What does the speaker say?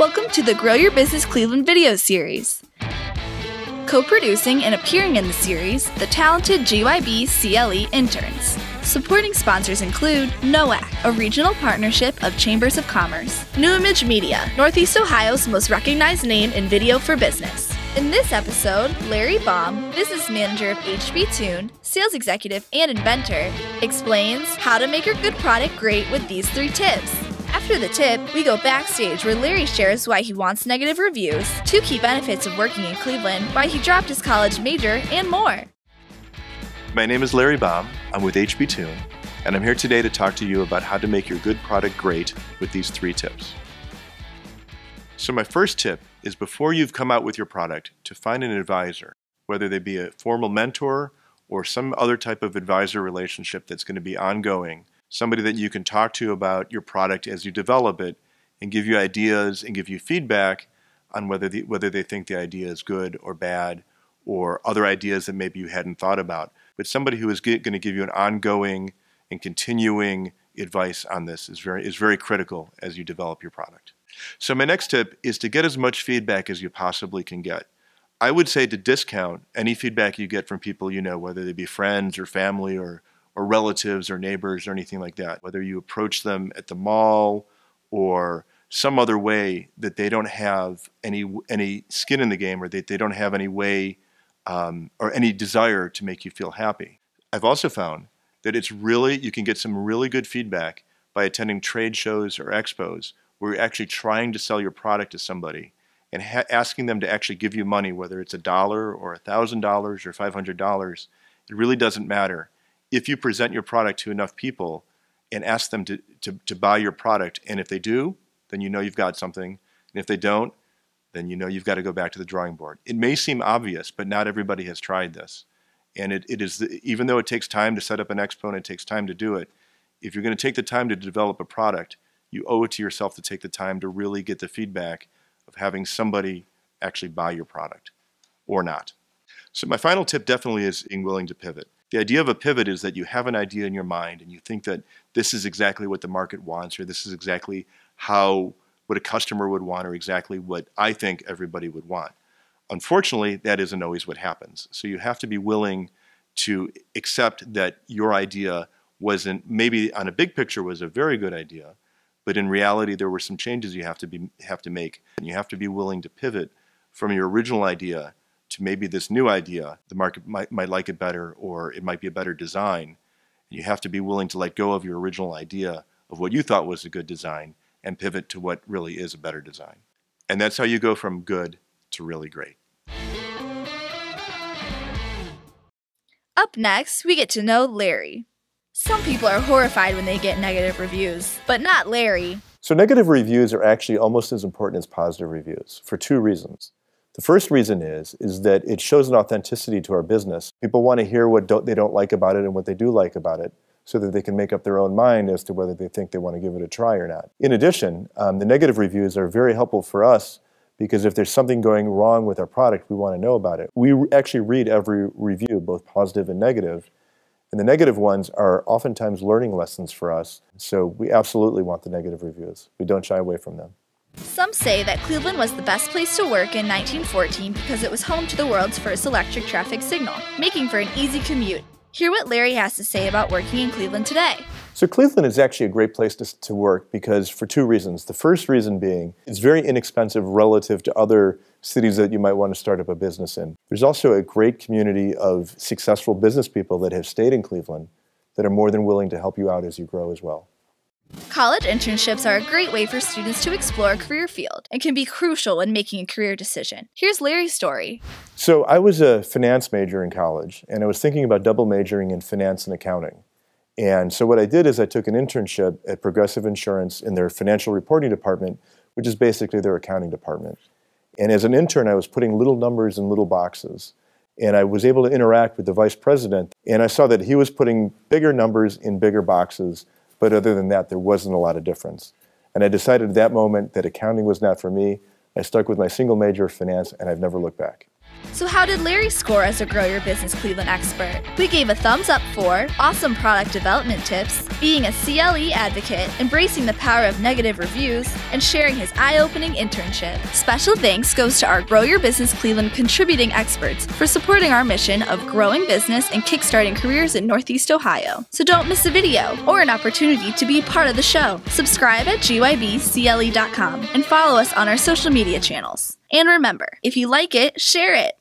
Welcome to the Grow Your Business Cleveland video series. Co-producing and appearing in the series, the talented GYB CLE Interns. Supporting sponsors include NOAC, a regional partnership of Chambers of Commerce, New Image Media, Northeast Ohio's most recognized name in video for business. In this episode, Larry Baum, business manager of HBtune, sales executive, and inventor, explains how to make your good product great with these 3 tips. After the tip, we go backstage where Larry shares why he wants negative reviews, 2 key benefits of working in Cleveland, why he dropped his college major, and more. My name is Larry Baum. I'm with HBtune, and I'm here today to talk to you about how to make your good product great with these 3 tips. So my first tip is before you've come out with your product, to find an advisor, whether they be a formal mentor or some other type of advisor relationship that's going to be ongoing, somebody that you can talk to about your product as you develop it and give you ideas and give you feedback on whether they think the idea is good or bad or other ideas that maybe you hadn't thought about. But somebody who is going to give you an ongoing and continuing advice on this is very critical as you develop your product. So my next tip is to get as much feedback as you possibly can get. I would say to discount any feedback you get from people you know, whether they be friends or family or relatives or neighbors or anything like that. Whether you approach them at the mall or some other way that they don't have any skin in the game or they don't have any way or any desire to make you feel happy. I've also found that you can get some really good feedback by attending trade shows or expos where you're actually trying to sell your product to somebody and asking them to actually give you money, whether it's $1 or $1,000 or $500. It really doesn't matter. If you present your product to enough people and ask them to buy your product, and if they do, then you know you've got something, and if they don't, then you know you've got to go back to the drawing board. It may seem obvious, but not everybody has tried this. And even though it takes time to set up an expo and it takes time to do it, if you're going to take the time to develop a product, you owe it to yourself to take the time to really get the feedback of having somebody actually buy your product or not. So my final tip definitely is being willing to pivot. The idea of a pivot is that you have an idea in your mind and you think that this is exactly what the market wants or this is exactly what a customer would want or exactly what I think everybody would want. Unfortunately, that isn't always what happens. So you have to be willing to accept that your idea maybe on a big picture was a very good idea, but in reality there were some changes you have to make, and you have to be willing to pivot from your original idea to maybe this new idea. The market might like it better, or it might be a better design. And you have to be willing to let go of your original idea of what you thought was a good design and pivot to what really is a better design. And that's how you go from good to really great. Up next, we get to know Larry. Some people are horrified when they get negative reviews, but not Larry. So negative reviews are actually almost as important as positive reviews for 2 reasons. The first reason is that it shows an authenticity to our business. People want to hear what they don't like about it and what they do like about it so that they can make up their own mind as to whether they think they want to give it a try or not. In addition, the negative reviews are very helpful for us because if there's something going wrong with our product, we want to know about it. We actually read every review, both positive and negative, and the negative ones are oftentimes learning lessons for us. So we absolutely want the negative reviews. We don't shy away from them. Some say that Cleveland was the best place to work in 1914 because it was home to the world's first electric traffic signal, making for an easy commute. Hear what Larry has to say about working in Cleveland today. So Cleveland is actually a great place to work because for 2 reasons. The first reason being it's very inexpensive relative to other cities that you might want to start up a business in. There's also a great community of successful business people that have stayed in Cleveland that are more than willing to help you out as you grow as well. College internships are a great way for students to explore a career field and can be crucial when making a career decision. Here's Larry's story. So I was a finance major in college, and I was thinking about double majoring in finance and accounting. And so what I did is I took an internship at Progressive Insurance in their financial reporting department, which is basically their accounting department. And as an intern, I was putting little numbers in little boxes. And I was able to interact with the vice president, and I saw that he was putting bigger numbers in bigger boxes. But other than that, there wasn't a lot of difference. And I decided at that moment that accounting was not for me. I stuck with my single major of finance, and I've never looked back. So how did Larry score as a Grow Your Business Cleveland expert? We gave a thumbs up for awesome product development tips, being a CLE advocate, embracing the power of negative reviews, and sharing his eye-opening internship. Special thanks goes to our Grow Your Business Cleveland contributing experts for supporting our mission of growing business and kickstarting careers in Northeast Ohio. So don't miss a video or an opportunity to be part of the show. Subscribe at GYBCLE.com and follow us on our social media channels. And remember, if you like it, share it.